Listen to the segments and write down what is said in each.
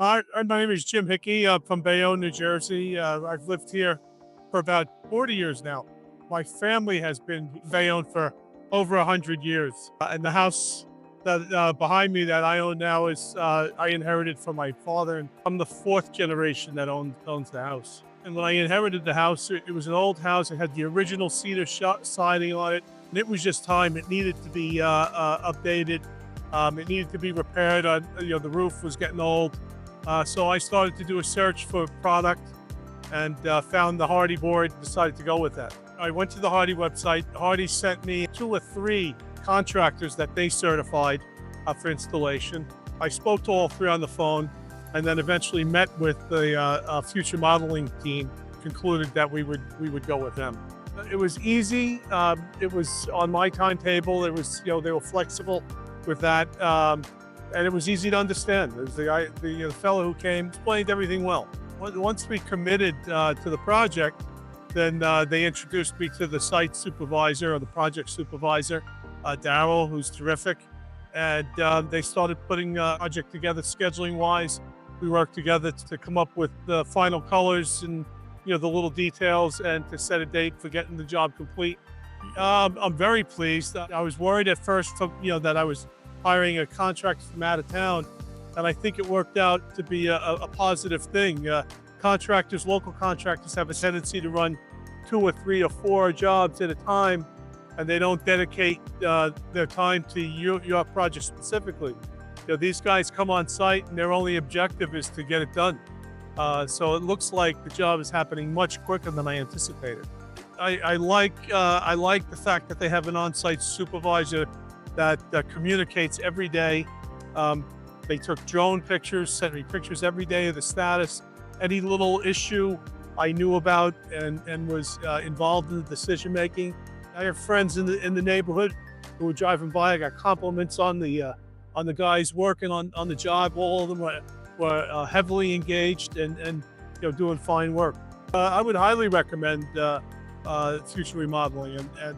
My name is Jim Hickey. I'm from Bayonne, New Jersey. I've lived here for about 40 years now. My family has been in Bayonne for over 100 years. And the house that behind me that I own now is I inherited from my father. And I'm the fourth generation that owns the house. And when I inherited the house, it was an old house. It had the original cedar siding on it. And it was just time. It needed to be updated. It needed to be repaired. The roof was getting old. So I started to do a search for a product and found the Hardie board, decided to go with that. I went to the Hardie website. Hardie sent me 2 or 3 contractors that they certified for installation. I spoke to all 3 on the phone and then eventually met with the future modeling team, concluded that we would go with them. It was easy. It was on my timetable. It was, they were flexible with that. And it was easy to understand. It was the fellow who came explained everything well. Once we committed to the project, then they introduced me to the site supervisor or the project supervisor, Daryl, who's terrific. And they started putting a project together scheduling-wise. We worked together to come up with the final colors and the little details and to set a date for getting the job complete. I'm very pleased. I was worried at first, that I was hiring a contractor from out of town, and I think it worked out to be a positive thing. Local contractors have a tendency to run 2 or 3 or 4 jobs at a time, and they don't dedicate their time to your project specifically. These guys come on site, and their only objective is to get it done. So it looks like the job is happening much quicker than I anticipated. I like the fact that they have an on-site supervisor that communicates every day. They took drone pictures, sent me pictures every day of the status. Any little issue I knew about and was involved in the decision making. I have friends in the neighborhood who were driving by. I got compliments on the guys working on the job. All of them were heavily engaged and doing fine work. I would highly recommend Future Remodeling, and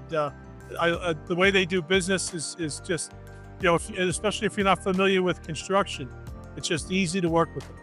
the way they do business is just, especially if you're not familiar with construction, it's just easy to work with them.